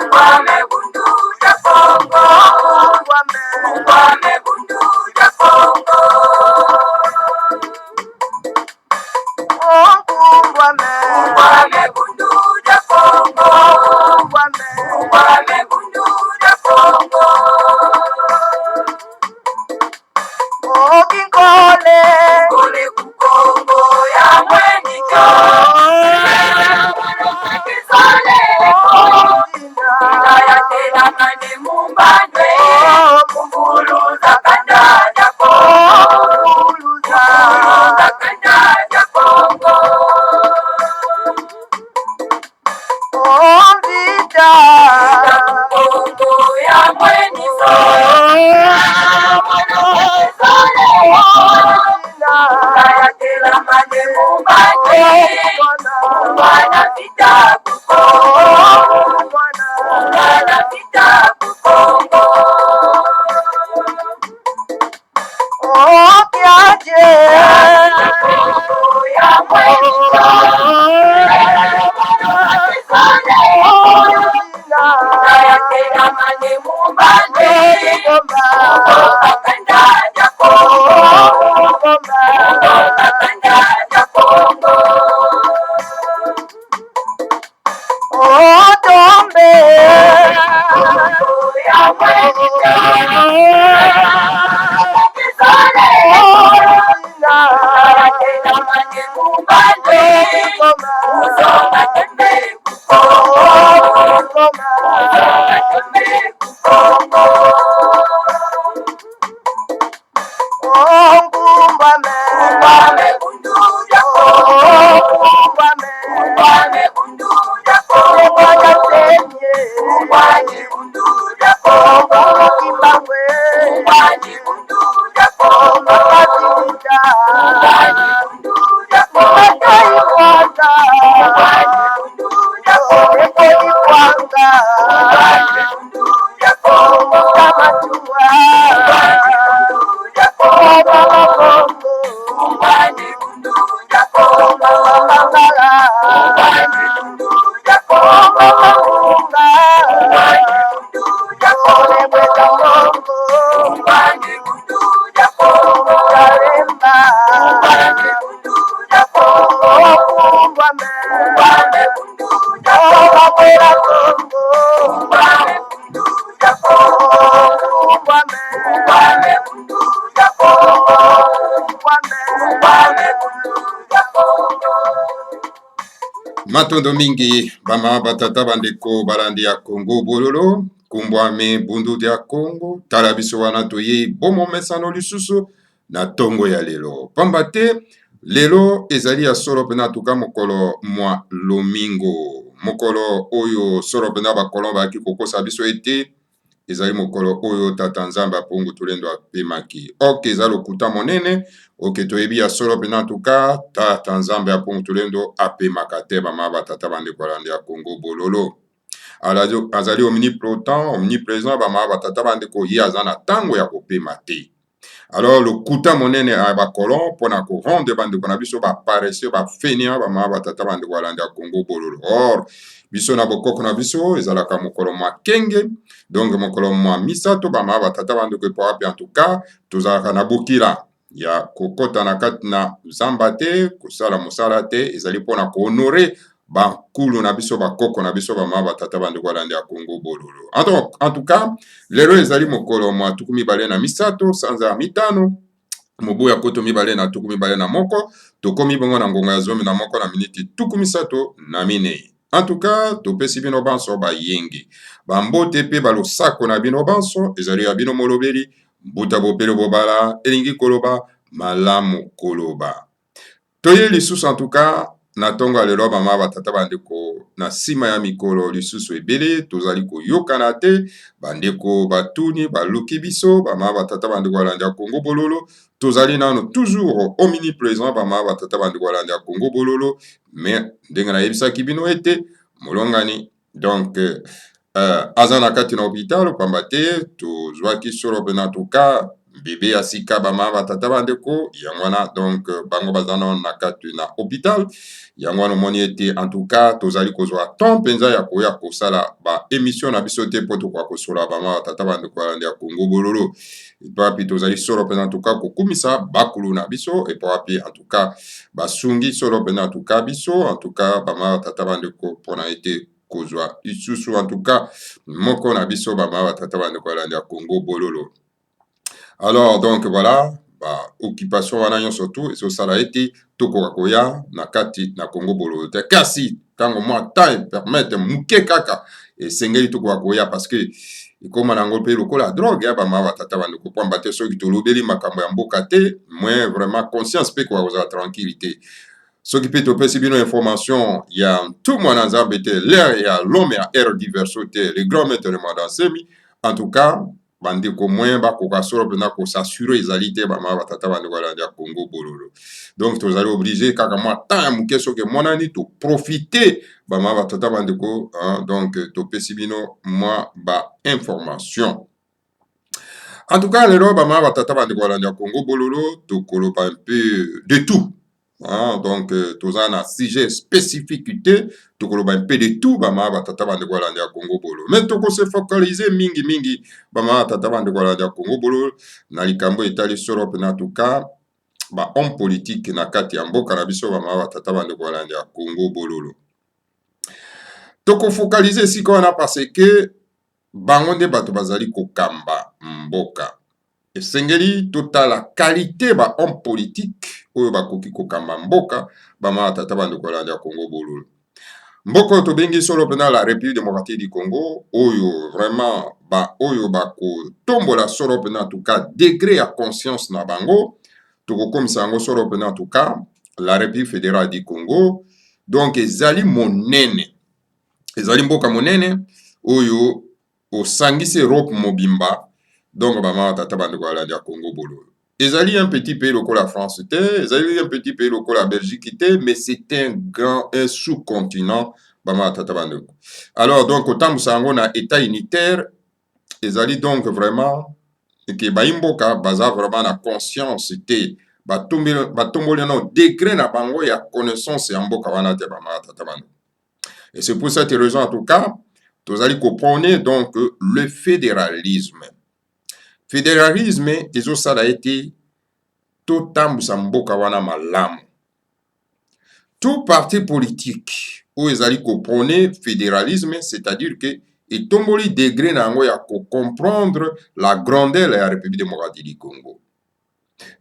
Ngwame bundu ja Kongo. Ngwame bundu ja Kongo. Ngwame bundu ja Kongo. Ngwame bundu ja Kongo. Kole ku Kongo ya mweniko. Tela mane mumbandwe. Munguluza kanda ja Kongo. Munguluza kanda ja Kongo. Kongo ya mweniko. Tela mane mumbandwe. Mwana vita kukongo. Mwana vita kukongo. Kongo ya mweniko. Tela mane mumbandwe. Kanda ja Kongo. Kanda ja Kongo. Tombe ya mweniko. Tela mane mumbandwe. Uzonga tembe kukongo. Uzonga tembe kukongo. Ngwame bundu ja Kongo. Ngwame bundu ja Kongo. Ngwame bundu ja Kongo. Ngwame bundu ja Kongo. Ngwame bundu ja Kongo. Ngwame bundu ja Kongo. Ngwame bundu ja Kongo. Ngwame bundu ja Kongo. Ngwame bundu ja Kongo. Ngwame bundu ja Kongo. Ngwame bundu ja Kongo. Ngwame bundu ja Kongo. Ngwame bundu ja Kongo. Ngwame bundu ja Kongo. Ngwame bundu ja Kongo. Ngwame bundu ja Kongo. Ngwame bundu ja Kongo. Matondo mingi bama batata bandeko balandi ya Kongo bololo kumbwame bundu dia Kongo tala biso wana toye bomo mesano lisusu na tongo ya lelo pamba te lelo ezali ya solo pena tuka mokolo mwa lomingo mokolo oyo solo pena bakolon baki kokosa biso ete ezali mokolo oyo tata nzambe apungu tulendo apemaki oke eza lokuta monene oke toyebi ya solo pena tuka tata nzambe apungu tulendo apemaka te bama batata bandeko balandi ya Kongo bololo azali omnipotent omniprésent bama batata bandeko ye aza na ntango ya kopema te. Alors lokuta monene ya bakolon mpona korendre bandeko na biso baparese bafenia bama batata bandeko balandi ya Kongo bololo. Or biso na bokoko na biso ezalaka mokolo mwa kenge donc mokolo mwa misato bama batata bandeko epo api en tout cas tozalaka na bokila ya kokota na kati na zamba te kosala mosala te ezali mpona kohonore bakulu na biso bakoko na biso bama batata bandeko balandi ya Kongo bololo. En tout cas lelo ezali mokolo mwa tuku mibale na misato sanza ya mitano mobu ya koto mibale na tuku mibale na moko tokomi bongo na ngonga ya zomi na moko na miniti tuku misato na minei. En tout cas topesi bino banso bayenge bambote pe balosako na bino banso ezali ya bino molobeli mbuta bopele bobala elingi koloba malamu koloba toye lisusu en tout cas na tongo lelo bama batata bandeko na sima ya mikolo lisusu ebele tozali koyokana te bandeko batuni baluki biso bama batata bandeko balandi ya Kongo bololo tozali nano toujours omniprésent bama batata bandeko balandi ya Kongo bololo mais ndenge na yebisaki bino ete molongani donc aza na kati na hôpital pamba te tozwaki solo pena tuka bebe ya sika bama batata bandeko yango wana donc bango baza na kati na hôpital yango wana omoni ete en tout cas tozali kozwa temps mpenza ya koya kosala baémission na biso te mpo tokoka kosola bama batata bandeko balandi ya Congo bololo epo wapi tozali solo mpenza en tout cas kokumisa bakulu na biso epo wapi en tout cas basungi solo mpenza en tout cas biso en tout cas bama batata bandeko mpona ete kozwa lisusu en tout cas moko na biso bama batata bandeko balandi ya Congo bololo. Alors donc voilà occupation wana nyonso tu ezosala ete tokoka koya na kati na Congo bololo te kasi ntango mwa temps permettre moke kaka esengeli tokoka koya parce que ekóma nango mpe lokola drogue ya bama batata bandeko pamba te soki tolobeli makambo ya mboka te moins vraiment conscience mpe koka kozala tranquillité soki mpe topesi bino information ya ntumwa na nzambe te l'air ya l'homme ya air diverso te le grand maître de Madansemi en tout cas bandeko moyen bakoka solo mpena kosassure ezali te bama batata bandeko balandi ya Congo bololo donc tozali oblige kaka mwa temps ya moke soki emonani toprofite bama batata bandeko donc topesi bino mwa bainformation en tout cas lelo bama batata bandeko balandi ya Congo bololo tokoloba un peu de tout. Donc toza na sujet spécifique te tokoloba un peu de tout bama batata bandeko balandi ya Congo bololo mais tokose focaliser mingi bama batata bandeko balandi ya Congo bololo na likambo etali solo mpena en tout cas homme politique na kati ya mboka na biso bama batata bandeko balandi ya Congo bololo tokofocaliser esika wana parce que bango nde bato bazali kokamba mboka esengeli totala qualité homme politique oyo bakoki kokamba mboka bama batata bandeko balandi ya Congo bololo mboka oyo tobengi solo mpena la République démocratique du Congo oyo vraiment oyo bakotombola solo mpena en tout cas degré ya conscience na bango tokokomisa yango solo mpena en tout cas la République fédérale du Congo donc ezali monene ezali mboka monene oyo osangisi Europe mobimba donc bama batata bandeko balandi ya Congo bololo ezali un petit pays lokola France te ezali un petit pays lokola Belgique te mais c'est un sous-continent bama batata bandeko alors donc otambusa yango na état unitaire ezali donc vraiment ke baimboka baza vraiment na conscience te batomboli na degré na bango ya connaissance ya mboka wana te bama batata bandeko et c'est pour cette raison en tout cas tozali kopone donc le fédéralisme ezosala ete totambusa mboka wana malamu tout parti politique oyo ezali kopone fédéralisme c'est-à-dire que etomboli degré na yango ya kocomprendre la grandeur ya République démocratique du Congo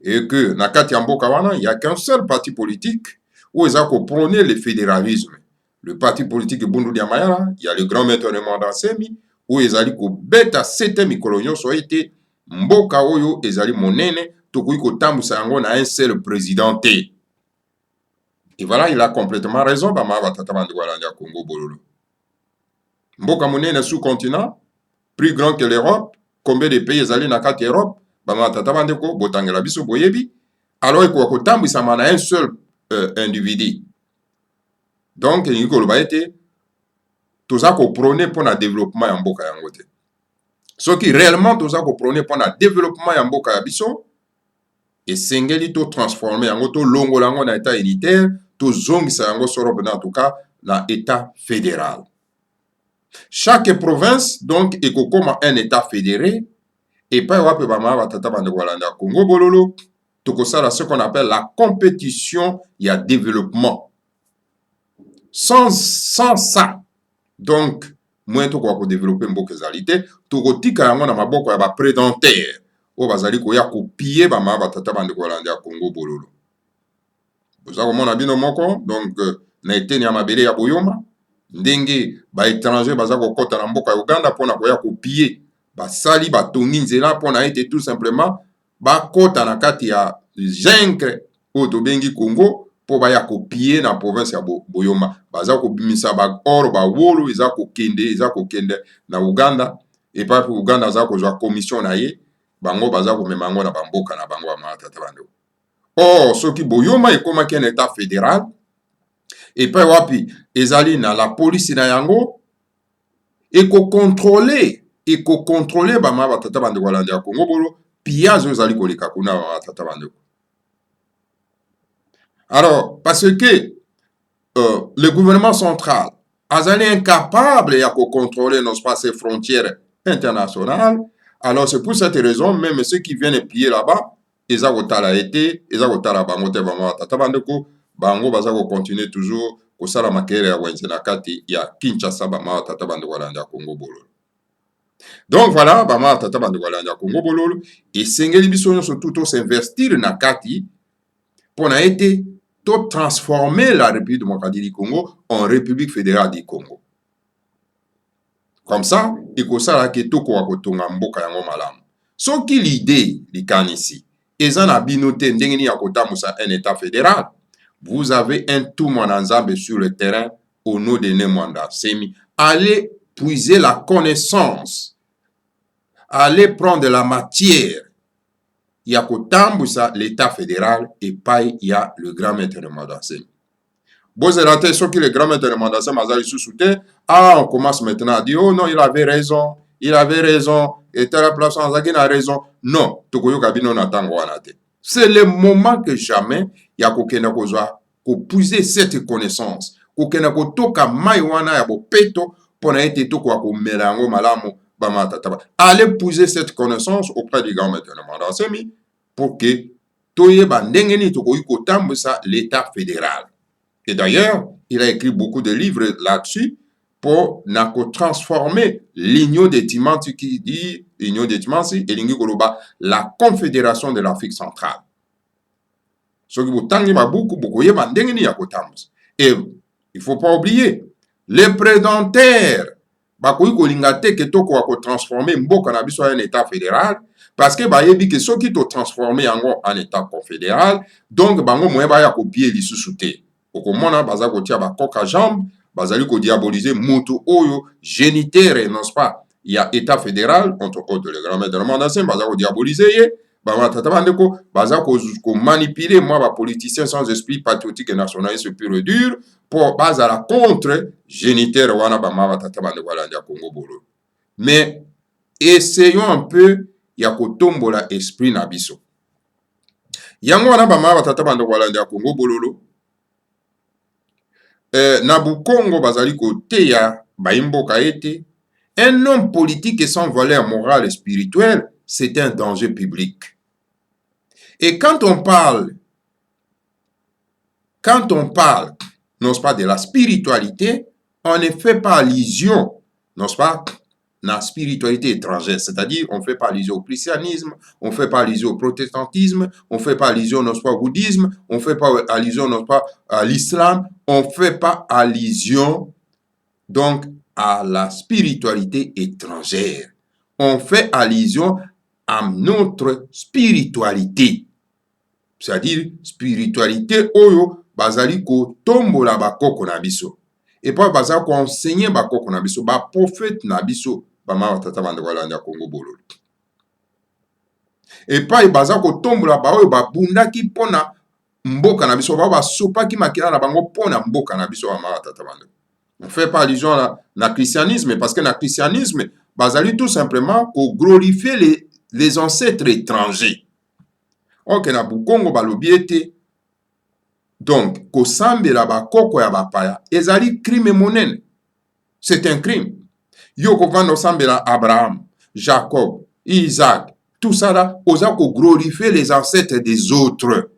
et que na kati ya mboka wana il y a qu'un seul parti politique oyo eza kopone le fédéralisme le parti politique Bundu ya Mayala il y a le grand maître de Madansemi oyo ezali kobeta sete mikolo nyonso ete mboka oyo ezali monene tokoki kotambusa yango na un seul président te et voilà il a complètement raison bama batata bandeko balandi ya Congo bololo mboka monene sous-continent plus grand que l'Europe combien de pays ezali na kati Europe bama batata bandeko botangela biso boyebi alors ekoka kotambwisama na un seul individu donc elingi koloba ete toza koprone mpona développement ya mboka yango te soki réellement toza koprone mpona développement ya mboka ya biso esengeli totransforme yango tolongola yango na état unitaire tozongisa yango solo mpena en tout cas na état fédéral chaque province donc ekokoma un état fédéré epai wape bama batata bandeko balandi ya Congo bololo tokosala ce qu'on appelle la compétition ya développement sans ça donc moyen tokoka kodéveloppe mboka ezali te tokotika yango na maboko ya baprédentaire oyo bazali koya kopie bama batata bandeko balandi ya Congo bololo boza komona bino moko donc na eteni ya mabele ya boyoma ndenge baétranger baza kokɔta na mboka ya Uganda mpona koya kopie basali batongi nzela mpona ete tout simplement bakɔta na kati ya jungle oyo tobengi Congo mpo baya kopie na province ya boyoma baza kobimisa baor bawolo eza kokende na Uganda epapi Uganda aza kozwa commission na ye bango baza komema yango na bamboka na bango ya matata bandeko or soki boyoma ekomaki un état fédéral epai wapi ezali na la police na yango ekokontrole bama batata bandeko balandi ya Congo bolo pillage ozali koleka kuna ba tata bandeko. Alors parce que le gouvernement central azali incapable ya contrôler nos ces frontières internationales, alors c'est pour cette raison même ceux qui viennent piller là-bas eza kotala ete eza kotala bango te vraiment tata bandeko bango baza continuer toujours kosala makere ya wenze na kati ya Kinshasa bama tata bandeko balanda Congo bololo. Donc voilà bama tata bandeko balanda Congo bololo esengeli biso nyonso tout s'investir na kati pona ete to transformer la République démocratique du Congo en République fédérale du Congo. Comme ça, ekosala ke to ko kotonga mboka yango malamu. Soki l'idée likanisi eza na bino te ndenge ni ya kotamusa un état fédéral, vous avez un tout mwananzambe sur le terrain au nom de Nemwanda Semi. Allez puiser la connaissance, allez prendre la matière ya kotambusa l'état fédéral et paye ya le grand maître de Mandassem. Bozela te soki le grand maître de Mandassem azali sous te, ah on commence maintenant à dire oh non il avait raison, et telle place azaki na raison. Non, tokoyoka bino na tango wana te. C'est le moment que jamais ya kokenda kozwa ko puiser cette connaissance, kokenda kotoka mai wana ya bopeto pona ete toko ko melango malamu. Allez puiser cette connaissance auprès du grand maître de Mandassem pour que toyeba ndenge ni tokoyi kotambusa l'état fédéral. Et d'ailleurs, il a écrit beaucoup de livres là-dessus pour transformer l'Union des Timansi qui dit l'Union des Timansi et l'Ingi Koloba, la Confédération de l'Afrique centrale. Ce qui vous tangi beaucoup yeba ndenge ni ya kotambusa. Et il faut pas oublier les prédentaires bakoyi kolinga te ke toko ko transformer mboka na biso en état fédéral parce que bayebi ke soki to transformer yango en état confédéral donc bango moye ba ya copier lisusu te okomona baza kotia bakoka jambe bazali ko diaboliser mutu oyo géniteur non pas il y a état fédéral entre autres le grand maître de Mandassem baza ko diaboliser ye ba tata bandeko baza ko manipuler moi ba politiciens sans esprit patriotique et nationaliste pur et dur pour bazala contre géniteur wana bama batata bandeko balanda Congo bolo. Mais essayons un peu ya kotombola esprit na biso. Yango wana bama batata bandeko balanda Congo bololo. Na Bukongo bazali kote ya baimboka ete un homme politique sans valeur morale et spirituelle, c'est un danger public. Et quand on parle, non pas de la spiritualité, on ne fait pas allusion, non pas, la spiritualité étrangère, c'est-à-dire on ne fait pas allusion au christianisme, on ne fait pas allusion au protestantisme, on ne fait pas allusion, non pas, au bouddhisme, on ne fait pas allusion, non pas, à l'islam, on ne fait pas allusion, donc, à la spiritualité étrangère. On fait allusion à notre spiritualité. C'est-à-dire, spiritualité, oyo, bazali ko tombola bakoko na biso. Et puis, bazali ko enseigner bakoko na biso, ba prophète na biso, bama watata bandeko balanda Congo bololo. Et puis, bazali ko tombola ba oyo babundaki pona mboka na biso, ba sopaki makila na bango pona mboka na biso bama watata bandeko. On ne fait pas allusion à la christianisme, parce que le christianisme, bazali tout simplement pour glorifier les ancêtres étrangers. Ok, na Bukongo balobiete, donc, kosambela bakoko ya bapaya, ezali crime monene. C'est un crime. Yo kovando sambela Abraham, Jacob, Isaac, tout ça là, osa ko glorifier les ancêtres des autres.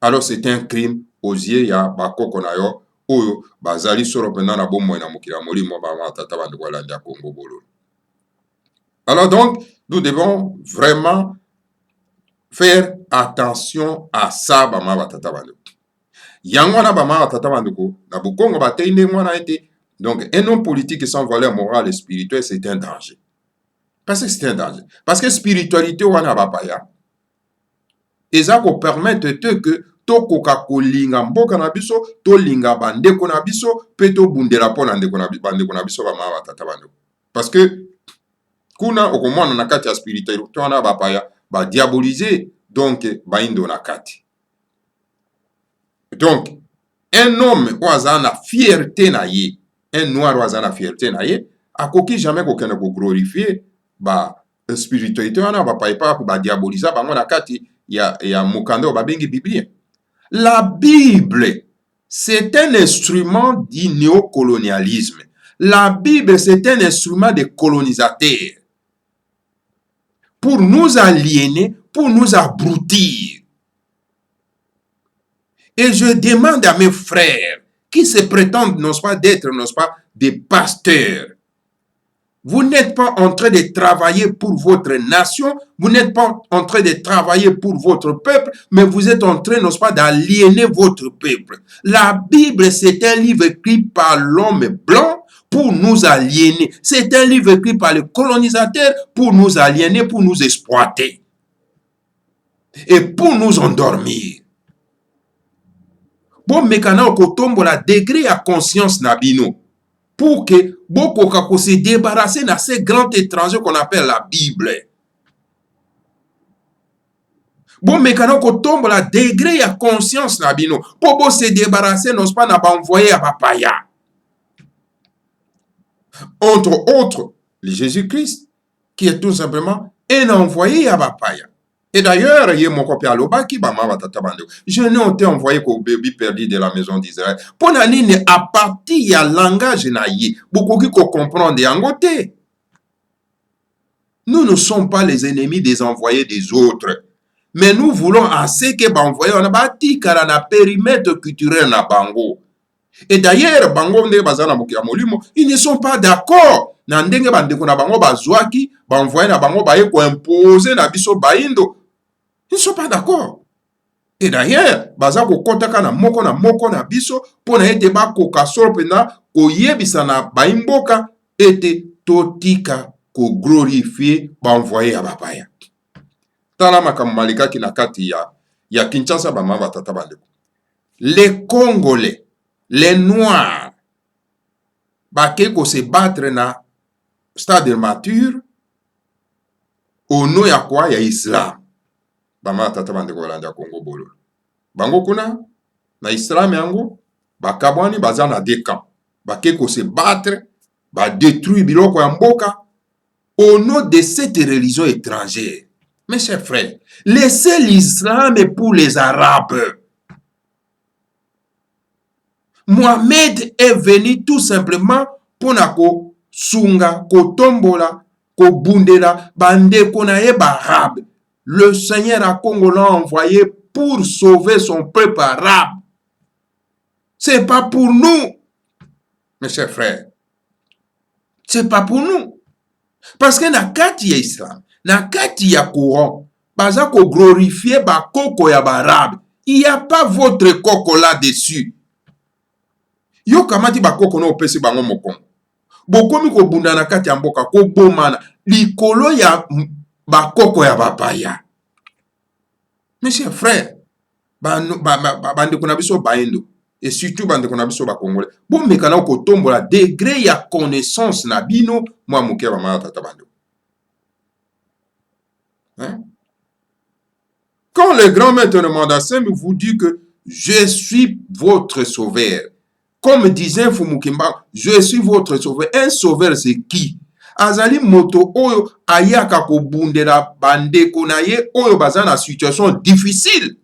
Alors c'est un crime aux yeux ya bakoko na yo, oyo bazali soro pena na bomoi na mokila molimo ba matata bandeko balanda Congo bololo. Alors donc, nous devons vraiment faire attention à ça bama batata bandeko. Yango na bama batata bandeko na Bukongo batende mwana ete. Donc un homme politique sans valeur morale et spirituelle, c'est un danger. Parce que c'est un danger. Parce que spiritualité wana bapaya eza ko permettre que tokoka kolinga mboka na biso, to linga bandeko na biso, pe to bundela pona bandeko na biso bama batata bandeko. Parce que kuna okomona na kati ya spiritualité wana bapaya ba diaboliser donc baindo na kati. Donc un homme oaza na fierté na ye, un noir oaza na fierté na ye, akoki jamais kokende ko glorifier ba spiritualité wana bapaipa badiaboliza bango na kati ya mokanda oyo babengi Biblia. La Bible, c'est un instrument du néocolonialisme. La Bible, c'est un instrument de colonisateur pour nous aliéner, pour nous abrutir. Et je demande à mes frères qui se prétendent, n'est-ce pas, d'être, n'est-ce pas, des pasteurs. Vous n'êtes pas en train de travailler pour votre nation, vous n'êtes pas en train de travailler pour votre peuple, mais vous êtes en train, n'est-ce pas, d'aliéner votre peuple. La Bible, c'est un livre écrit par l'homme blanc pour nous aliéner. C'est un livre écrit par le colonisateur pour nous aliéner, pour nous exploiter et pour nous endormir. Bon, mécano kotombo la degré à conscience nabino. Pour que beaucoup se débarrasser de ces grands étrangers qu'on appelle la Bible. Bon, mais quand on tombe la degré à conscience nabino, pour se débarrasser, non pas n'a pas envoyé à Papaya. Entre autres, le Jésus-Christ, qui est tout simplement un envoyé à Papaya. Et d'ailleurs, il y a mon copain Alobaki, je n'ai été envoyé qu'au bébé perdu de la maison d'Israël. Pour la ligne, à partir du langage, beaucoup qui comprennent des angotés. Nous ne sommes pas les ennemis des envoyés des autres. Mais nous voulons assez que l'envoyé, on a bâti car on a périmètre culturel na bango. Et d'ailleurs, bango ils ne sont pas d'accord. Nandenge bandeko na bango bazwaki, banvoye na bango baye ko imposer na biso baindo. Ils ne sont pas d'accord. Et d'ailleurs, baza ko kotaka na moko na biso pona ete ba ko kasoro pena ko yebisa na baimboka ete totika ko glorifier banvoye ya bapaya. Tala makambo malikaki na kati ya Kinshasa ba mama tata bandeko. Les Congolais, les Noirs, bake ko se battre na stade mature au nom ya kwa ya Islam. Bama tata bandeko balanda Congo bolo. Bango kuna na Islam yango bakabwani baza na deux camps. Bake ko se battre, ba détruire biloko ya mboka au nom de cette religion étrangère. Mes chers frères, laissez l'islam pour les Arabes. Mohamed est venu tout simplement pour nako sunga, ko tombola, ko bundela, bande konaye barabe. Le Seigneur a Congo l'a envoyé pour sauver son peuple arabe. C'est pas pour nous, mes chers frères. C'est pas pour nous. Parce que na kati ya islam, na kati ya Coran, baza ko glorifier ba koko ya barabe. Il n'y a pas votre koko là-dessus. Yo kamati ba koko no opesi bango mokongo. Bokomi ko bunda na kati ya mboka ko bomana likolo ya bakoko ya bapaya. Mes chers frères, bandeko na biso baendo et surtout bandeko na biso ba congolais. Bon mekana ko tombola degré ya connaissance na bino mwa muke ba mama tata bando. Hein? Quand le grand maître de Mandasem vous dit que je suis votre sauveur, comme disait Fumukimba, je suis votre sauveur. Un sauveur, c'est qui? Azali moto oyo ayaka ko bundela bandeko na ye oyo baza na situation difficile.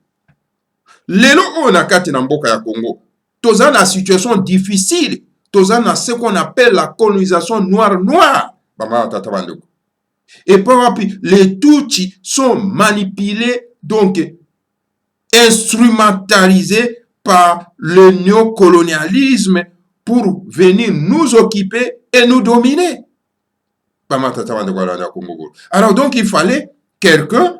Lelo oyo na kati na mboka ya Congo, toza na situation difficile. Toza na ce qu'on appelle la colonisation noire. Bama tata bandeko. Et puis les Tutsis sont manipulés, donc instrumentalisés par le néocolonialisme pour venir nous occuper et nous dominer. Alors donc il fallait quelqu'un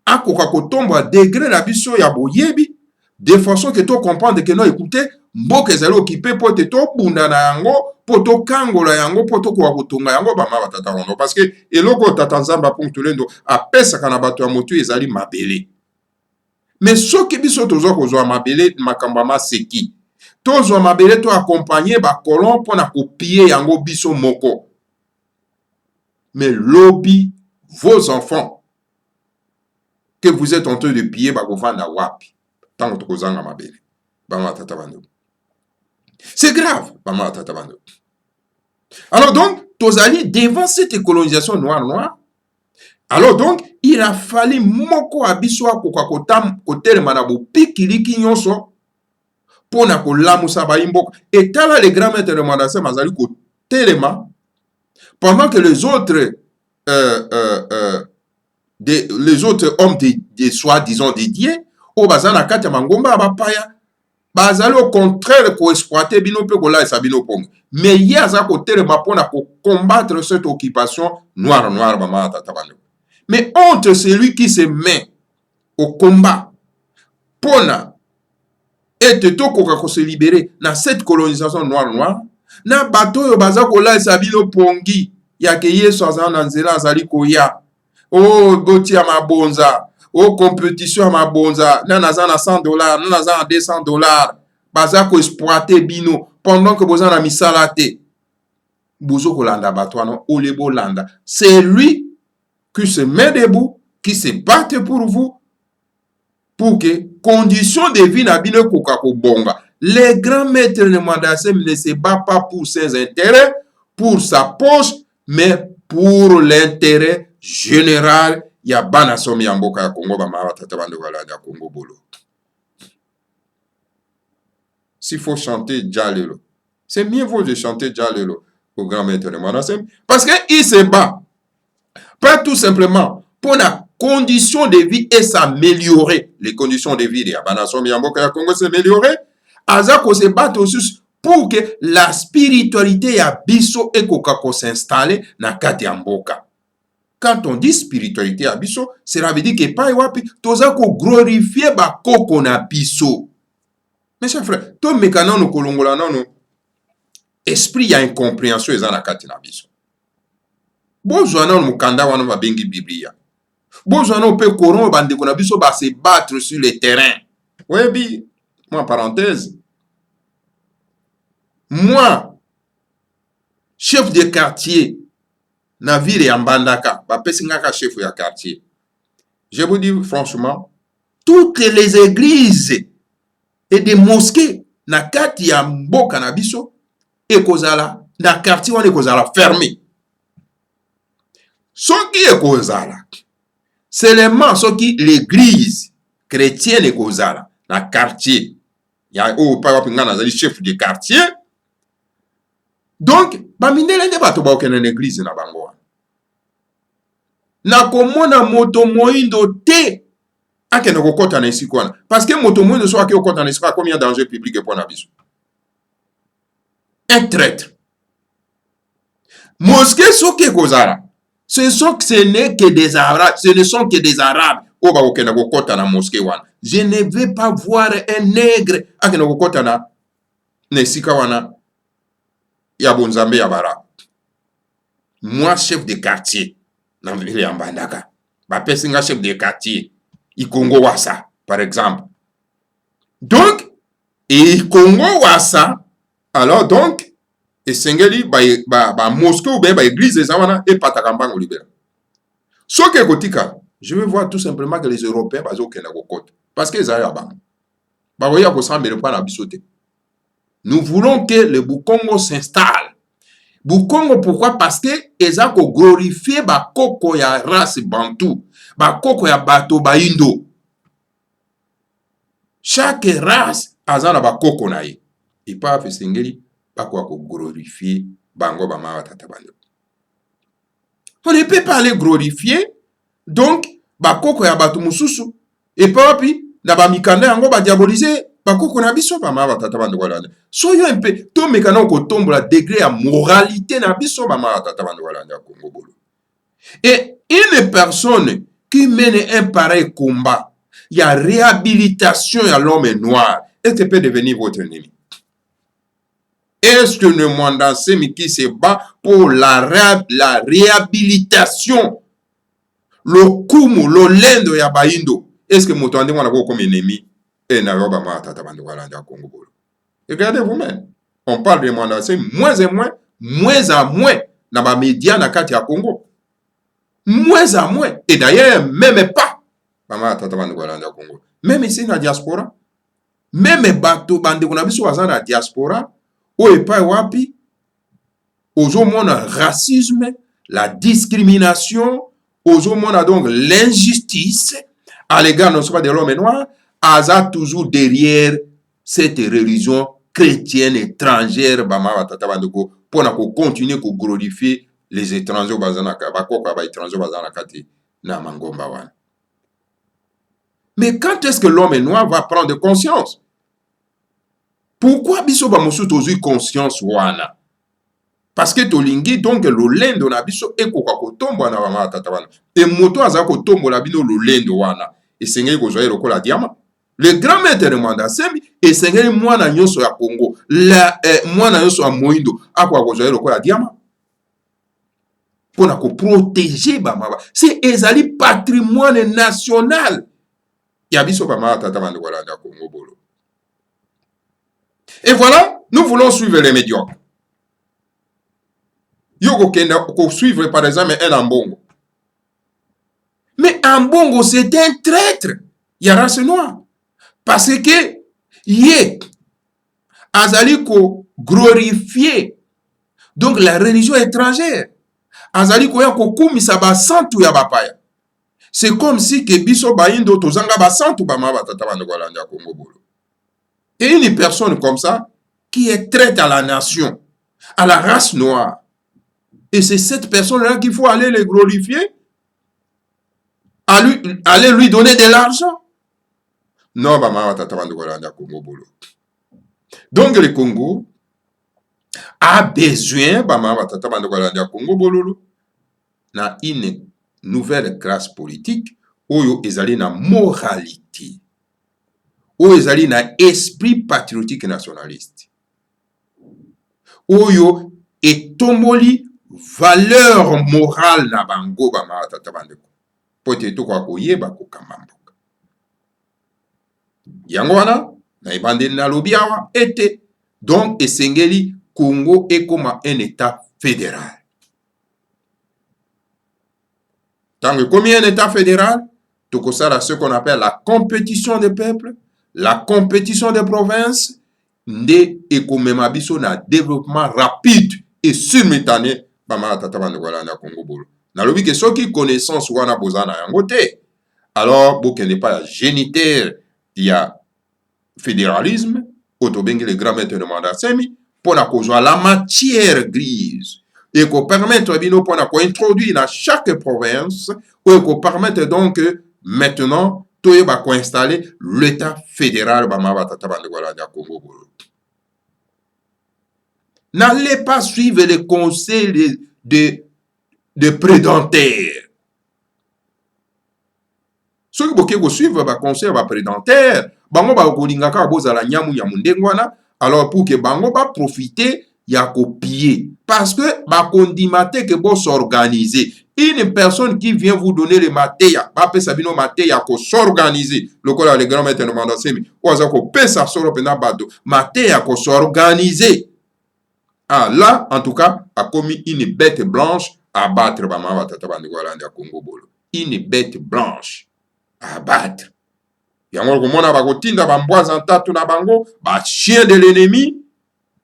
à kokakotombo à degré la biso ya boyebi de façon que tu comprennes que non écoutez mboka ezali occupé po te to bunda na yango po to kangola yango po to kwa kutunga yango ba mama tata rondo parce que eloko tata nzamba punktulendo apesa kana bato ya motu ezali mabele. Mais ce qui biso tozo kozwa mabele makamba maseki tozo mabele to accompagner ba colon pour na copier yango biso moko. Mais lobby vos enfants que vous êtes en train de piller ba govanda wapi tant que kozanga mabele ba mama tata bando. C'est grave ba mama tata bando. Alors donc tozali devant cette colonisation noire Alors donc, il a fallu moko abiso akoka kotelema na bopikiliki nyonso pona kolamusa baimboka. Et tala les grands maîtres de Mandasé mazali kotelema pendant que les autres les autres hommes de soi-disant dédiés au bazana kati ya mangomba bapaya bazali au contraire ko exploiter bino pe ko la sa bino pong. Mais il y a ça kotelema pona ko combattre cette occupation noire bama tatabano. Mais entre celui qui se met au combat pona et tokoka ko se libérer dans cette colonisation noire na bato yo baza ko la sa bino pongi ya ke yeso azana nzela azali koya oh boti ya mabonza oh compétition ya mabonza na nazana $100 na nazana $200 baza ko exploiter bino pendant que bozana misala te bozo ko landa bato no olebo landa. C'est lui qui se met debout, qui se batte pour vous, pour que conditions de vie na bino koka ko bonga. Les grands maîtres de Mandasem ne se battent pas pour ses intérêts, pour sa poche, mais pour l'intérêt général. Ya bana somi ya mboka ya Congo ba mara tata bande wala ya Congo bolo. S'il faut chanter Djalelo, c'est mieux vaut de chanter Djalelo au grand maître de Mandasem parce que il se bat pas tout simplement pour la condition de vie et s'améliorer. Les conditions de vie de Yabana Somi ya mboka ya Congo s'améliorer. Azako se bat aussi pour que la spiritualité ya biso ekokako s'installer na kati ya mboka. Quand on dit spiritualité ya biso, cela veut dire que pa wapi tozako glorifier ba koko na biso. Mes chers frères, to mekana no kolongola no esprit ya incompréhension eza na kati na biso. Bozwa na mukanda wana babengi Biblia. Bozwa na pe koron bandeko na biso ba se battre sur le terrain. Webi, moi parenthèse. Moi, chef de quartier, na ville ya Mbandaka, ba pesingaka chef de quartier. Je vous dis franchement, toutes les églises et des mosquées na kati ya mboka na biso ekozala na quartier wana ekozala fermé. Soki ekozala seulement soki l'église chrétienne ekozala na quartier ya o pa wapinga na zali chef de quartier. Donc, bamindele nde bato baokende na église na bango wana. Na komona moto moindo te akende kokota na esika wana. Parce que moto moindo so ake kokota na esika combien danger public pour na biso. Un traître. Mosquée soki ekozala. Ce n'est que des Arabes. Ce ne sont que des Arabes. Oh, bah, okende kokota na mosquée wana. Je ne vais pas voir un nègre akende kokota na esika wana. Ya bonzambe ya bara. Moi, chef de quartier, na ville ya Mbandaka. Ba pesinga chef de quartier. Ikongo wasa, par exemple. Donc, et Congo wasa, alors donc, et sengeli ba mosquée ou ba église eza wana et patakambango libera. Soke kotika, je veux voir tout simplement que les Européens bazo kena kokota parce que ezali ya bango. Ba voya ko sambele pa na bisote. Nous voulons que le Bukongo s'installe. Bukongo, pourquoi? Parce que eza ko glorifier ba koko ya race bantou, ba koko ya bato ba indo. Chaque race azana ba koko na ye. Et pas fesengeli ba ko glorifier bango ba ma tata bando. On ne peut pas les glorifier. Donc ba koko ya bato mususu et pas puis na ba mikanda yango ba diaboliser bakoko na biso ba ma tata bando wala. Soyo un peu to mekana ko tombe la degré à moralité na biso ba ma tata bando wala ya Congo bolo. Et une personne qui mène un pareil combat, il y a réhabilitation à l'homme noir, est-ce que peut devenir votre ennemi? Est-ce que le Mandasem qui se bat pour la réhabilitation, le kumu, le lendo ya baindo, est-ce que moto ande wana ko comme ennemi? Et na roba ma tata bando wala ya Congo bolo. Regardez vous-même. On parle de Mandasem moins et moins dans les médias na kati ya Congo. Moins à moins. Et d'ailleurs, même pas. Même ici na diaspora. Même bato bande kuna biso waza na diaspora. O epai wapi. Ozo mona racisme, la discrimination, ozomona donc l'injustice à l'égard non pas de l'homme noir, aza toujours derrière cette religion chrétienne étrangère bama batata bandeko pour continuer à glorifier les étrangers bazanaka bakoka ba étrangers bazanaka te na mangomba wana. Mais quand est-ce que l'homme noir va prendre conscience? Pourquoi biso ba mosu tozui conscience wana? Parce que tolingi donc lolendo na biso ekoka kotombo na bama batata wana. Et moto aza kotombo la bino lolendo wana. Et sengeli kozwa lokola diamant. Le grand maître de Mandasemi et sengeli mwana nyonso ya Congo, la mwana nyonso ya Moindo akwa kozwa lokola diamant. Pour protéger bama. C'est ezali patrimoine national. Ya biso bama batata bana kolanda Congo bolo. Et voilà, nous voulons suivre les médiocres. Yoko kenda ko suivre par exemple un Ambongo. Mais Ambongo c'est un traître. Il y a race noire. Parce que yé azali ko glorifier donc la religion étrangère. Azali ko ya ko kumisa ba santu ya bapaya. C'est comme si que biso baindo tozanga ba santu ba ma batata bana kolanda Congo bolo. Et une personne comme ça qui est traite à la nation, à la race noire. Et c'est cette personne-là qu'il faut aller le glorifier, aller lui donner de l'argent. Non, donc le Congo a besoin na une nouvelle classe politique où ezali na moralité, où ezali na esprit patriotique nationaliste, où etomboli valeur morale na bango ba matata bandeko pote kwa koyeba ko kamamboka yango wana na ibandeli na lobiawa ete donc esengeli Congo ekoma un état fédéral. Tant que comme un état fédéral, tokosala ce qu'on appelle la compétition des peuples, la compétition des provinces, nde ekomema biso na développement rapide et simultané bama tata bande wala na Congo bolo. Na lobi ke soki connaissance wana bozana yango te, alors bokende pas ya génitaire ya fédéralisme, otobengi le grand maître de Mandasemi pour na kozwa la matière grise et ko permettre bino pour na ko introduire dans chaque province ou ko permettre donc maintenant toyeba ko installer l'état fédéral bama tata bande wala na Congo bolo. N'allez pas suivre les conseils de prédentaires. Ceux qui vont suivre les conseils de prédentaires, bango ba kolingaka bozala nyamu ndengwana, alors pour que bango ba profiter ya copier parce que ba kondimate que bo s'organiser. Une personne qui vient vous donner le mateya, ba pesa bino mateya ko s'organiser. Lokola le grand maître de Mandasemi, oza ko pesa solo pena bado, mateya ko s'organiser. Ah, là, en tout cas, a commis une bête blanche à battre. Une bête blanche à battre. Yango komona bakotinda bambwaza ntatu na bango, ba chien de l'ennemi,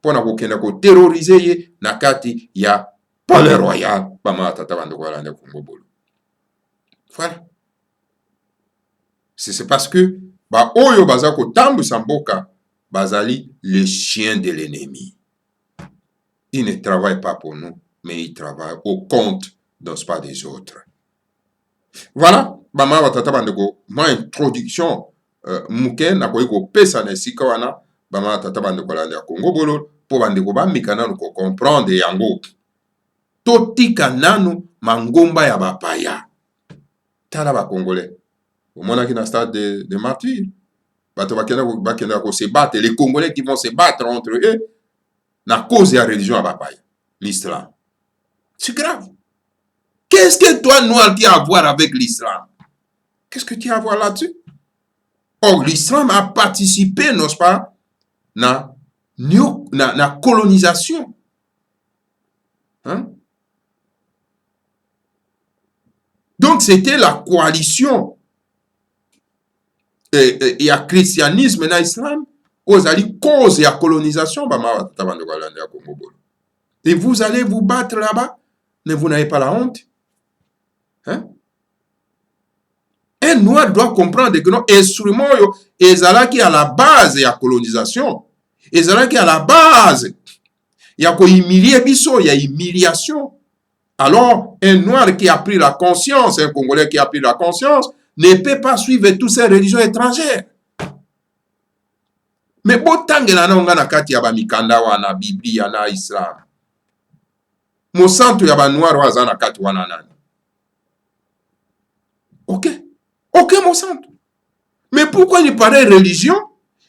pour na kokenda ko terroriser ye na kati ya palais royal. Voilà. C'est parce que ba oyo baza ko tambu samboka bazali les chiens de l'ennemi. Ils ne travaillent pas pour nous, mais ils travaillent au compte, donc pas des autres. Voilà, bama batata bandeko, ma introduction muke na ko pesa na sika wana bama batata bandeko la ya Congo bolo po bandeko ba mikana ko comprendre yango. Totika nanu mangomba ya bapaya. Tala ba congolais. Au moins qui na stade de martyr. Bato bakena ko se battre, les Congolais qui vont se battre entre eux. La cause de la religion à Bapaya, l'islam. C'est grave. Qu'est-ce que toi, noir, tu as à voir avec l'islam? Qu'est-ce que tu as à voir là-dessus? Or, l'islam a participé, n'est-ce pas, na colonisation. Hein? Donc, c'était la coalition. Il y a christianisme dans l'islam. Vous allez cause la colonisation, et vous allez vous battre là-bas, mais vous n'avez pas la honte. Hein? Un noir doit comprendre que non, instrument ezalaki à la base de la colonisation, ezalaki à la base ya ko humilier biso, ya humiliation. Alors, un noir qui a pris la conscience, un Congolais qui a pris la conscience, ne peut pas suivre toutes ces religions étrangères. Mais botangela na nga na kati ya ba mikanda wana Biblia na Islam. Mosantu ya ba noir waza na kati wana nani. Ok, mon santo. Mais pourquoi il paraît religion,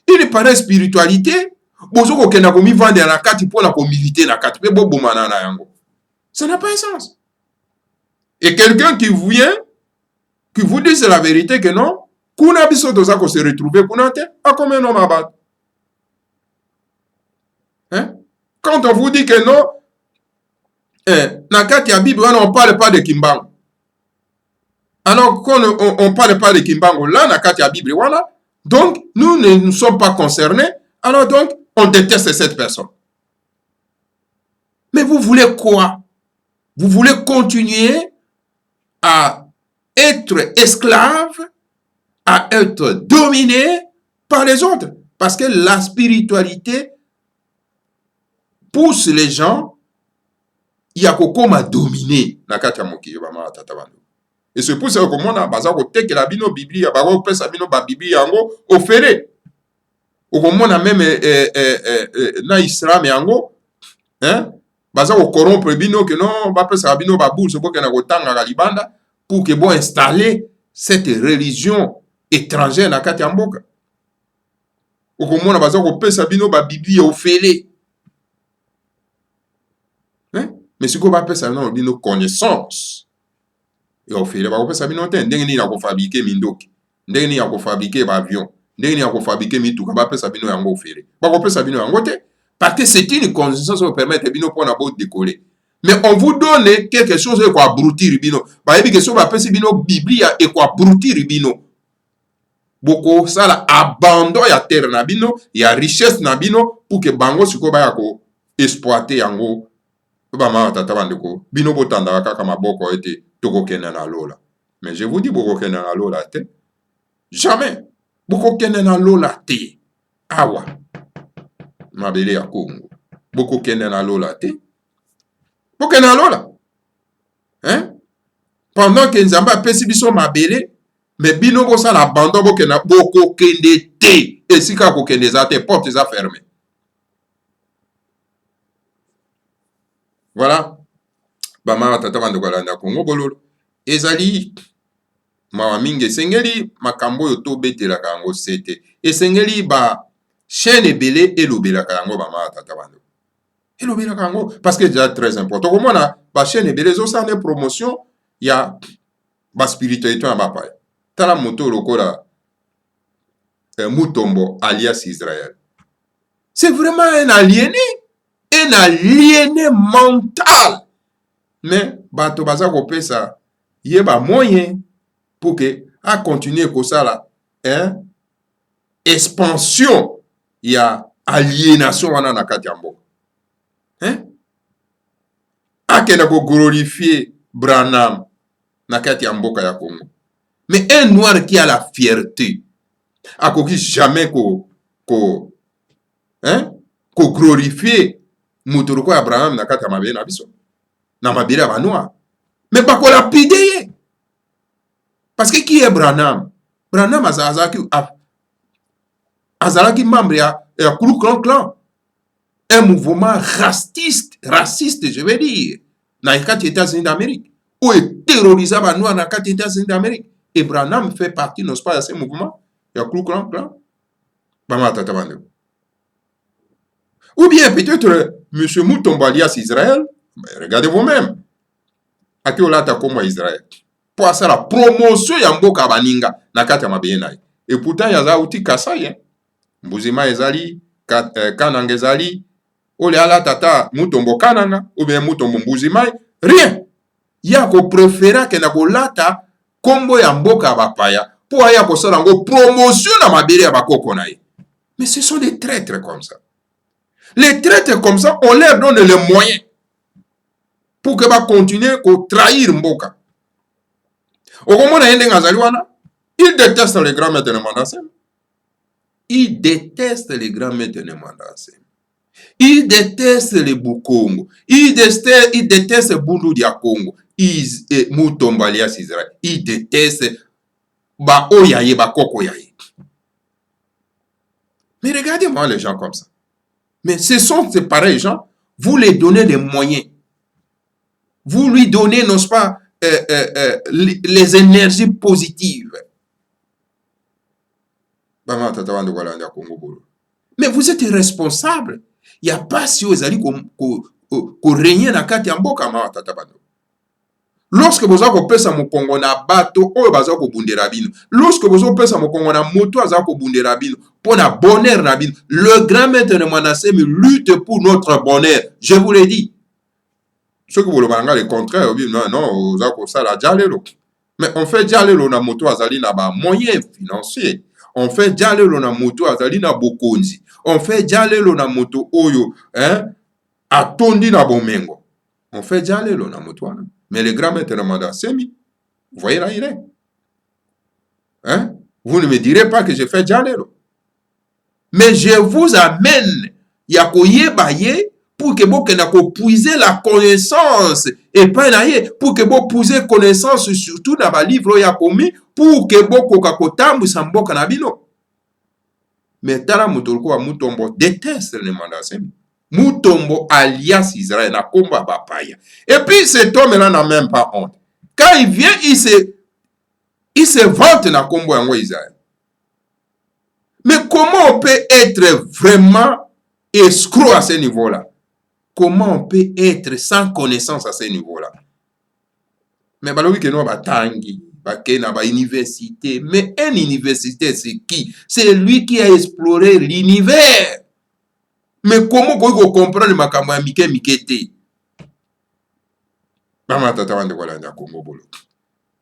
il paraît spiritualité, bozoko kena komi vendre na kati pour la militer na kati, mais bobo manana yango. Ça n'a pas un sens. Et quelqu'un qui vient, qui vous dit la vérité que non, kuna biso doza ko se retrouver kunate, a combien homme abat? Hein? Quand on vous dit que non, na kati ya Bible, on ne parle pas de Kimbangu. Alors, quand on ne parle pas de Kimbangu, là, na kati ya Bible, voilà. Donc, nous ne nous sommes pas concernés. Alors, donc, on déteste cette personne. Mais vous voulez quoi? Vous voulez continuer à être esclave, à être dominé par les autres. Parce que la spiritualité pousse les gens, il y a kokoma dominer na kati ya mokili ba mama tata bandu. Et c'est pour ça que mona baza ko tekela bino Biblia, ba ko pesa bino ba Biblia yango ofere. Okomona même na Islam yango, hein? Baza ko corrompre bino que non ba pesa bino ba bourse pour que na kotanga ka libanda pour que bon installer cette religion étrangère na kati ya mboka. Okomona baza ko pesa bino ba Biblia ofere. Hein? Mais si vous avez ça, non, une connaissance. Et au fait, vous avez ça, non, ndenge ni yako fabriquer mindoki, ndenge ni yako fabriquer avion, ndenge ni yako fabriquer mituka, ba pesa bino yango ofere. Ba ko pesa bino yango te, parce que c'est une connaissance qui vous permet bino pour na bo décoller. Mais on vous donne quelque chose qui abrutir bino. Ba yebi que so ba pesa bino Biblia et ko abrutir bino. Boko sala abandon ya terre na bino, ya richesse na bino pour que bango siko ba yako exploiter yango. Bama tata bandeko bino botanda kaka maboko ete toko kena na lola. Mais je vous dis boko kena na lola te. Jamais. Boko kena na lola te. Awa. Mabele ya Congo. Boko kena na lola te. Boko kena na lola. Hein? Pendant que Nzamba pesi biso mabele, mais bino ko sala abandon boko kende te. Et si ka ko kende za te, porte za fermées. Voilà. Bama tata bande kolanda Congo bololo. Ezali mawa mingi esengeli makambo yo to betelaka yango sete. Esengeli ba chaîne ebele elobelaka yango bama tata bande. Elobelaka yango parce que c'est déjà très important. Komona ba chaîne ebele zo sane promotion ya ba spiritualité na ba pa. Tala moto lokola Mutombo alias Israël. C'est vraiment un aliéné. Un aliéné mental. Mais bato baza ko pesa yeba moyen pour que a continuer ko sala hein expansion ya aliénation wana na kati ya mboka. Hein? Akena ko glorifier Branham na kati ya mboka ya Congo. Mais un noir qui a la fierté akoki jamais ko glorifier Muturuko Abraham na kati ya mabele na biso. Na mabele ya banoa. Mais bako lapide ye. Parce que qui est Branham? Branham azalaki membre ya Ku Klux Klan. Un mouvement raciste, je veux dire. Na kati ya États-Unis d'Amérique. Où est terrorisé banoa na kati ya États-Unis d'Amérique. Et Branham fait partie, n'est-ce pas, de ce mouvement. Ya Ku Klux Klan. Bama tata bande. Ou bien peut-être M. Mutombo alias Israël, regardez vous-même. Aki olata comme Israël. Pour ça la promotion ya mboka baninga na kati ya mabeye na. Et pourtant yaza uti Kasai hein. Mbuzima ezali, Kananga ezali, ole ala tata Mutombo Kananga ou bien Mutombo Mbuzima, rien. Ya ko préféra ke na ko lata kombo ya mboka bapaya pour aya ko sala ngo promotion na mabele ya bakoko na ye. Mais ce sont des traîtres comme ça. Les traîtres comme ça, on leur donne les moyens pour que va continuer à trahir Mboka. Okomona yende ngazali wana, Il déteste les grands maîtres de Mandassem. Il déteste les grands maîtres de Mandassem. Il déteste les Bukongo. Il déteste Bundu dia Congo. Mutombo alias Israël. Il déteste Ba Oyaye, Ba Koko Yaye. Mais regardez-moi les gens comme ça. Mais ce sont ces pareils gens, vous les donnez les moyens. Vous lui donnez, n'est-ce pas, les énergies positives. Mais vous êtes responsable. Il n'y a pas si vous allez régner dans kati mboka ma tata bando. Lorsque vous avez pesa mokongo na bato oyo baza ko bundera bino. Lorsque vous avez pesa mokongo na moto aza ko bundera bino pour na bonheur na bino. Le grand maître de Mandassem lutte pour notre bonheur. Je vous l'ai dit. Ceux que vous le voyez le contraire, non, vous avez ça la dialelo. Mais on fait dialelo na moto azali na ba moyens financiers. On fait dialelo na moto azali na bokonzi. On fait dialelo na moto oyo, atondi na bomengo. On fait dialelo na moto wana. Mais les grands maîtres de Mandassem, vous voyez là, il est. Vous ne me direz pas que je fais dialelo. Mais je vous amène yakoye baye pour que vous puiser la connaissance et pas naye pour que vous puiser connaissance surtout dans le livre ya komi pour que vous kokakotambu samboka na bino. Mais tala mutolko wa Mutombo déteste le Mandassem. Mutombo alias Israël na komba bapaya. Et puis cet homme-là n'a même pas honte. Quand il vient, il se vante na kombo yango Israël. Mais comment on peut être vraiment escroc à ce niveau-là? Comment on peut être sans connaissance à ce niveau-là? Mais balobi que nous batangi, bakena ba université, mais une université c'est qui? C'est lui qui a exploré l'univers. Mais comment vous comprenez makambo ya mike mikete? Mama tata wande wala na Congo bolo.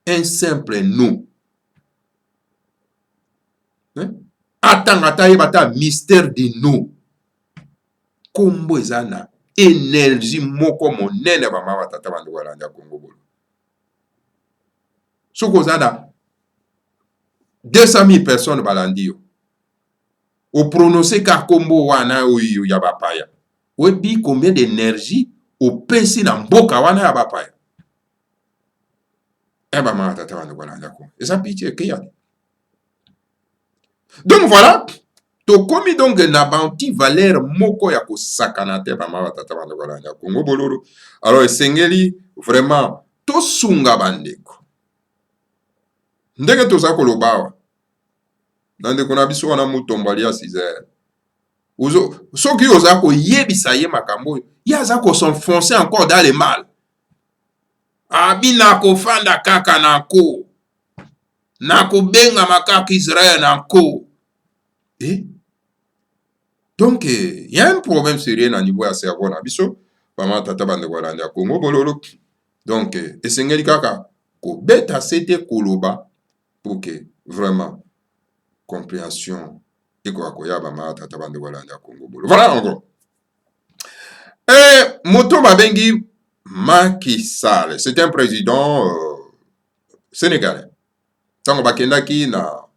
Un simple nous. Atangata yebata mystère de nous. Kombo ezana énergie moko monene ba mama tata wande wala na Congo bolo. Soko zana 200 000 personnes balandio. Au prononcé ka kombo wana oyo ya bapaya. Webi combien d'énergie au pesi na mboka wana ya bapaya. Eba ma tata wana wana ndako. Eza pitié ke ya. Donc voilà, to komi donc na banti valeur moko ya ko sakana te ba ma tata wana wana ndako ngobololo. Alors esengeli vraiment to sunga bandeko. Ndenge to za kolobawa. Nande kuna biso wana Mutombo alias Israël. Soki oza ko yebisa ye makambo, ya za ko s'enfoncer encore dans le mal. Abina ko fanda kaka na ko. Na ko benga makaka Israël na ko. Donc il y a un problème sérieux na niveau ya cerveau na biso. Mama tata bande wala ndia Congo bololo. Donc esengeli kaka ko beta sete koloba pour que vraiment compréhension et quoi voilà en gros. Et Moto Mabengi Macky Sall, c'est un président sénégalais. Tant bakendaki na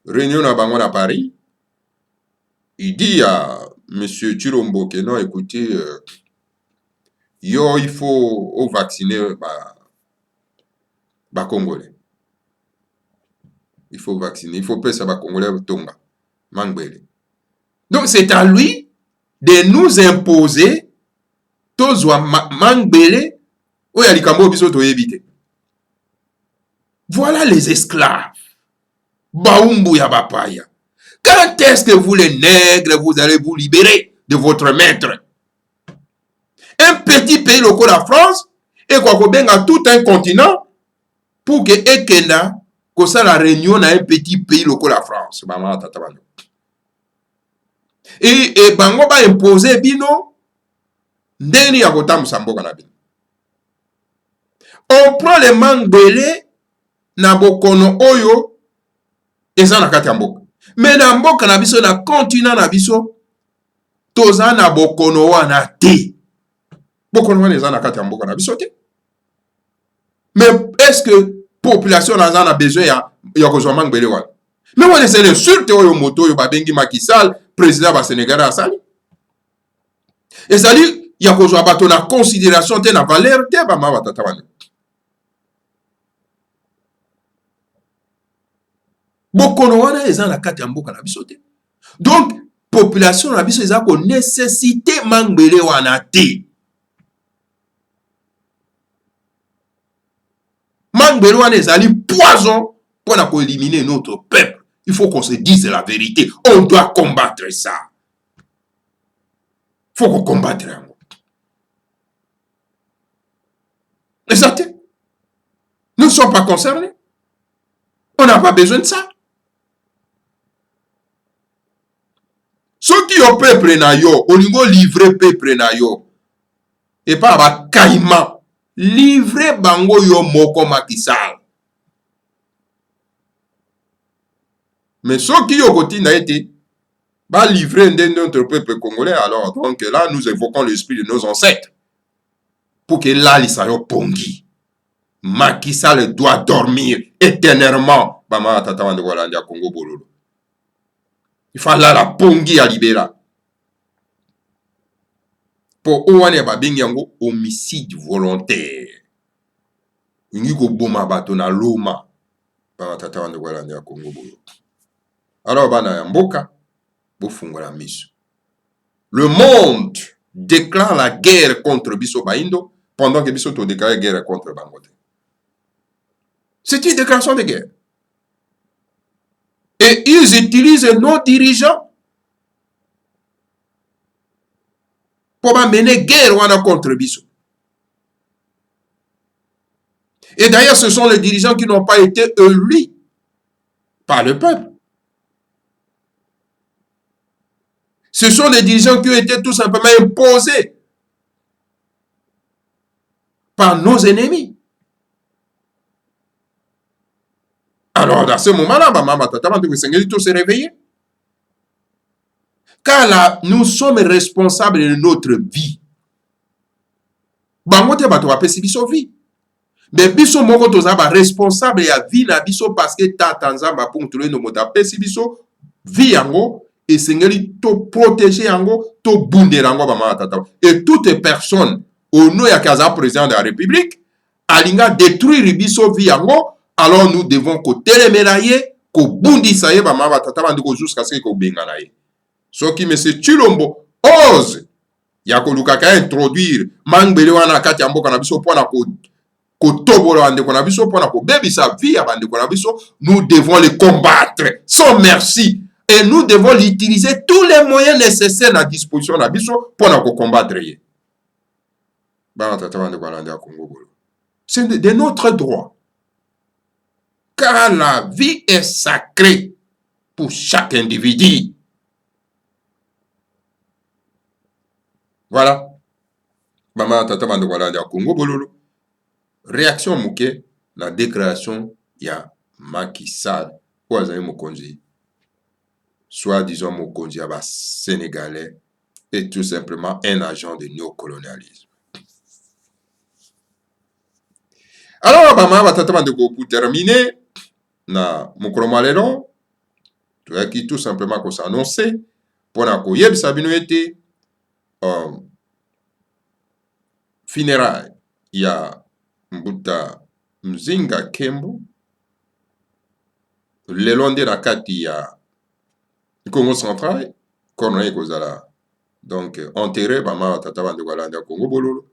réunion à Bango à Paris, il dit à monsieur Chilombo que non, écoutez, il faut vacciner les Congolais. Il faut vacciner, il faut payer ça Congolais Tonga, Mangbele. Donc c'est à lui de nous imposer tozwa Mangbele ou yalikambo biso to éviter. Voilà les esclaves. Baumbu ya bapaya. Quand est-ce que vous les nègres vous allez vous libérer de votre maître? Un petit pays local la France et quoi qu'on benga tout un continent pour que Ekenda que ça la réunion dans un petit pays local la France. Et bango ba imposer bino ndeni ya kotamu samboka na bino. On prend les Mangbele na bokono oyo eza na kati ya mboka. Mais na mboka na biso na continent na biso toza na bokono wana te. Bokono wana eza na kati ya mboka na biso te. Mais est-ce que population a besoin ya kozwa mangbele wana. Mais on essaie d'insulter oyo moto oyo babengi Macky Sall, président ba Sénégal asali. Ezali ya kozwa bato na considération te na valeur te ba mama tata wana. Bokono wana eza na kati ya mboka na biso te. Donc population na biso eza ko nécessité mangbele wana te. Mangbele wana ezali poison pour éliminer notre peuple. Il faut qu'on se dise la vérité. On doit combattre ça. Il faut qu'on combatte. Exact. Nous ne sommes pas concernés. On n'a pas besoin de ça. Ceux qui ont peuple na yo, au niveau livrer peuple na yo, et pas ba caïman, livrer bango yo moko Macky Sall. Mais ceux qui ont côté n'a été va livrer notre peuple congolais, alors donc là nous évoquons l'esprit de nos ancêtres pour que là les sayo pongi. Macky Sall doit dormir éternellement. Bama tata wande wala ndia Congo bololo. Il faut là la pongi à libéra. Pour ouane babingi yango homicide volontaire. Ingi ko boma bato na loma. Bama tata wande wala ndia Congo bololo. Alors bana ya mboka bofungola miso. Le monde déclare la guerre contre biso baindo pendant que biso to déclare guerre contre bangote. C'est une déclaration de guerre. Et ils utilisent nos dirigeants pour mener guerre contre biso. Et d'ailleurs, ce sont les dirigeants qui n'ont pas été élus par le peuple. Ce sont des dirigeants qui ont été tout simplement imposés par nos ennemis. Alors, dans ce moment-là, il faut se réveiller. Car là, nous sommes responsables de notre vie. Bangote bato ba pesi biso vie. Mais biso moko tozaba responsable ya vie na biso parce que tata nzamba pour tout le monde pesi biso vie yango. Et sengeli to protéger yango, to bundera yango ba mama tata. Et toute personne au nom ya kaza président de la République alinga détruire biso vie yango, alors nous devons ko telemeraye, ko bundisa ye ba mama tata bandiko jusqu'à ce ko bengana ye. So qui monsieur Chilombo ose ya ko lukaka introduire mangbele wana kati ya mboka na biso pona ko tobola ndeko na biso pona ko bebisa vie ya bandeko na biso, nous devons les combattre sans merci. Et nous devons utiliser tous les moyens nécessaires à disposition de biso pour nous combattre. C'est de notre droit. Car la vie est sacrée pour chaque individu. Voilà. Réaction mouké, la déclaration, il y a Macky Sall, soit disons Mokonzi Aba sénégalais, est tout simplement un agent de néocolonialisme. Alors, pour terminer, na mukromalelo, qui tout simplement qu'on s'annonçait, pour na koyeb sabino été funérailles, il y a Mbuta Mzinga Kembo, le long de la carte, il y a Congo central, Corneille Kozala. Donc, enterré, Bama Tata Bandegolanda Congo Bololo.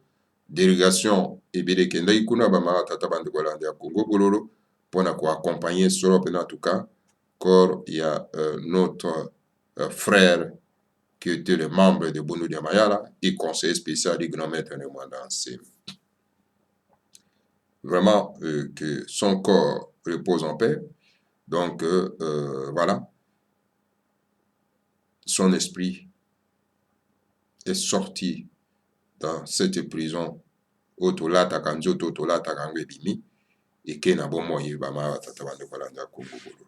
Délégation Ebele Kenda Ikuna, Bama Tata Bandegolanda Congo Bololo. Pour accompagner Soro en tout cas. Corps, il y a notre frère qui était le membre de Bono Diamayala et conseiller spécial du grand maître Nemandansé. Vraiment, que son corps repose en paix. Donc, voilà. Son esprit est sorti dans cette prison Otolata Kanzoto Otolata Kangwe Bimi et que Nabomo Yibama Tatabande Kolanda Kongobolo.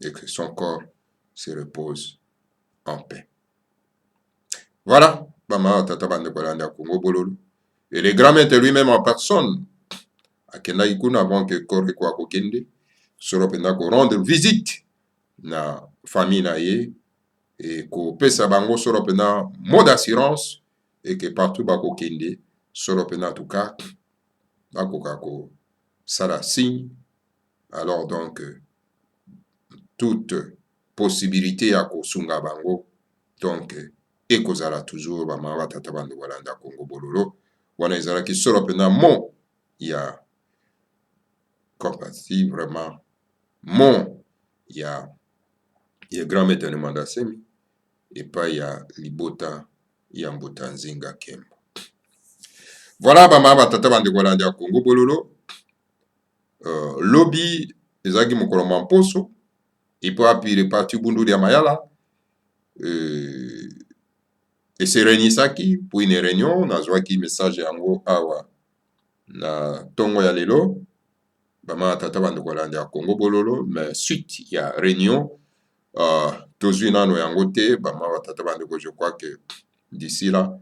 Et que son corps se repose en paix. Voilà, Bama Tatabande Kolanda Kongobolo. Et le grand maître lui-même en personne akenda ikuna avant que kore kwa kokende solo penda ko rendre visite na famille na ye et kopesa bango solo penda mot d'assurance et que partout bakokende solo penda en tout cas bakoka ko sala signe alors donc toute possibilité ya kosunga bango donc ekozala toujours bamama batata bando balanda Congo bololo wana ezalaki solo pena mot ya compassion vraiment mot ya grand maître Mwanda Semi epai ya libota ya Mbuta Nzinga Kembo. Voilà bamama batata bando balanda Congo bololo lobby ezalaki mokolo mwa mposo epo apire parti bundu ya mayala eserenisaki pour une réunion nazwaki message yango awa na tongo ya lelo bama tata bandeko balanda ya Congo bololo mais suite ya réunion tozwi nano yango te bama batata bandeko je crois que d'ici là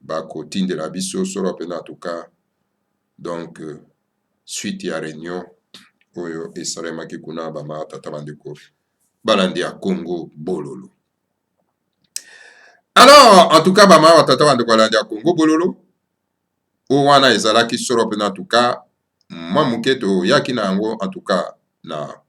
bakotindela biso solo pena en tout cas donc suite ya réunion oyo esalemaki kuna bama tata bandeko balandi ya Congo bololo. Alors, en tout cas, bama batata bandeko balandi ya Congo bololo o wana ezalaki solo pena en tout cas mwa moke toyaki na yango en tout cas na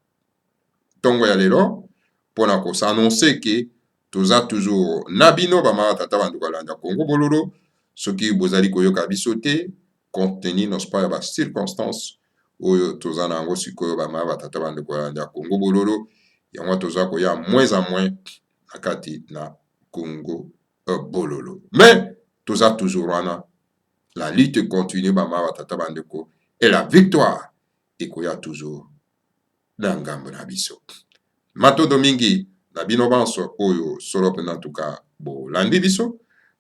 tongo ya lelo mpona kosannonce ke toza toujours na bino bama batata bandeko balandi ya Congo bololo soki bozali koyoka biso te compte tenu n'est-ce pas ya bacirconstance oyo toza na yango sikoyo bama batata bandeko balandi ya Congo bololo yango toza koya moins en moins na kati na Congo bololo mais toza toujours wana la lutte continue bama batata bandeko et la victoire ekoya toujours na ngambo na biso matondo mingi na bino banso oyo solo pena en tout cas bolandi biso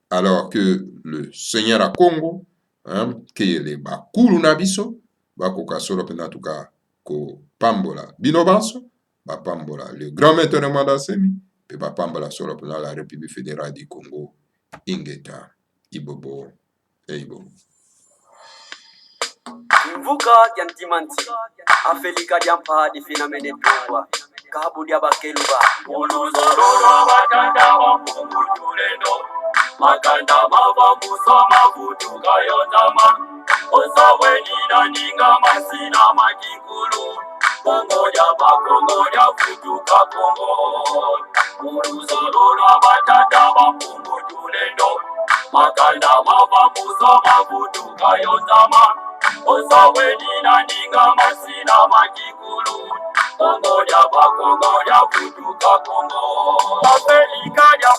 alors que le Seigneur à Congo keyele bakulu na biso bakoka solo pena en tout cas kopambola bino banso bapambola le grand maître Mwanda Semi pe bapambola solo pena la République fédérale du Congo ingeta ibobo eibo Mvuka ya ntimanti afelika ya mpadi finamene pengwa kabu ya bakeluba uluzororo batanda wa Mungu tuleno makanda mava musoma kutuka yotama osaweni na ninga masina makikulu Kongo ya kutuka Kongo uluzororo batanda wa Mungu tuleno makanda mava musoma kutuka yotama osaweni na ninga masina makikulu Kongo ya kutuka Kongo Afrika ya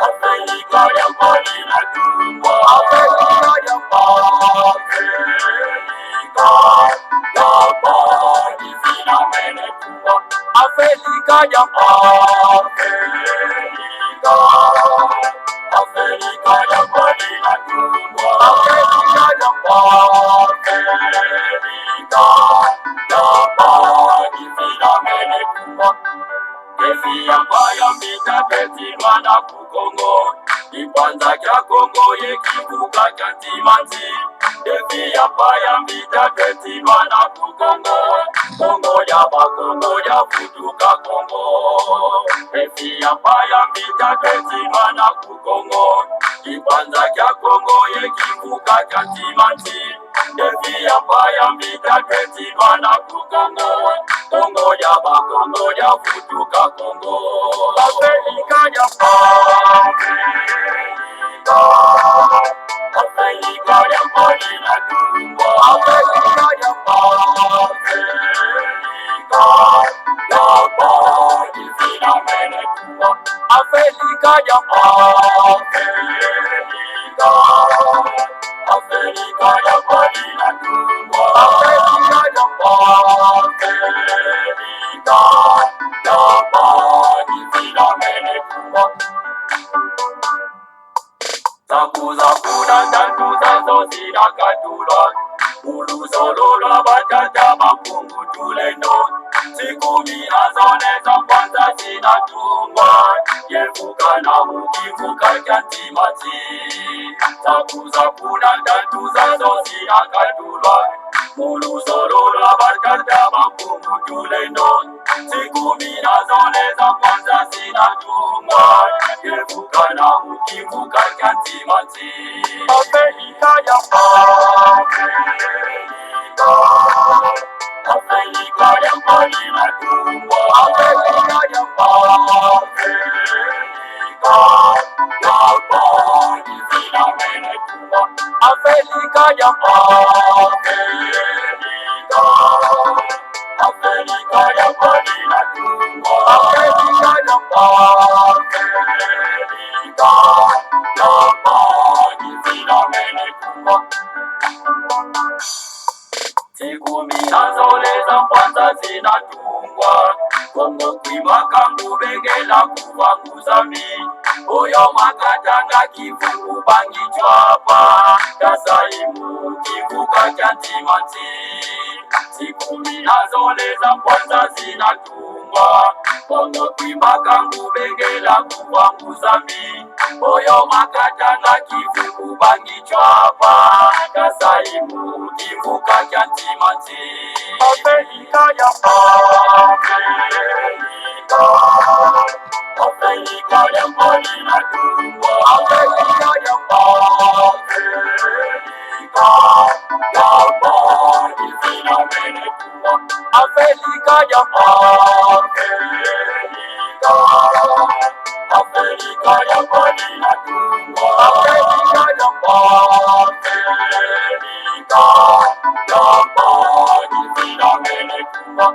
Afrika ya mbali na tumbo Afrika ya mbali zina mene tumbo Afrika ya Afrika ya mbali na tumbo Afrika ya mbali zina mene tumbo Kesi ya mbaya mbita peti mwana kukongo Kipanda kya Kongo ye kibuka kya timanti Kesi ya mbaya mbita peti mwana kukongo Kongo ya bakongo ya kutuka Kongo Kesi ya mbaya mbita peti mwana kukongo Kipanda kya Kongo ye kibuka kya timanti Kesi ya mbaya mbita peti mwana kukongo Kongo ya bakongo ya kutuka Kongo Afrika ya Afrika ya mbali na tumbo Afrika ya mbali zina mene tumbo Afrika ya Afrika ya mbali na tumbo Afrika ya mbali zina mene tumbo Zakuza ndantu zazo zina katulwa Uluzolola batata makungu tuleno siku mia zone za kwanza zinatungwa, yevuka na ukivuka kyantimati, takuza kuna ndatu zazo zinakatulwa, mulusorola barkata bakumutulendo, siku mia zone za kwanza zinatungwa, yevuka na ukivuka kyantimati. Afrika ya Afrika ya mbali na tumbo, Afrika ya mbali zina mene tumbo, Afrika ya mbali Afrika ya mbali na tumbo, Afrika ya mbali zina mene tumbo. Siku mia zole za kwanza zinatungwa, Kongo kwimaka ngubengela kuvanguza mi, oyo makatanga kivuku bangi chwapa, kasaimu kivuka kyantimati. Siku mia zole za kwanza zinatungwa, Kongo kwimaka ngubengela kuvanguza mi, oyo makatanga kivuku bangi chwapa, kasaimu kivuka kyantimati. Afrika ya Afrika ya mbali na tumbo, Afrika ya mbali zina mene tumbo, Afrika ya Afrika ya mbali na tumbo, Afrika ya mbali zina mene tumbo.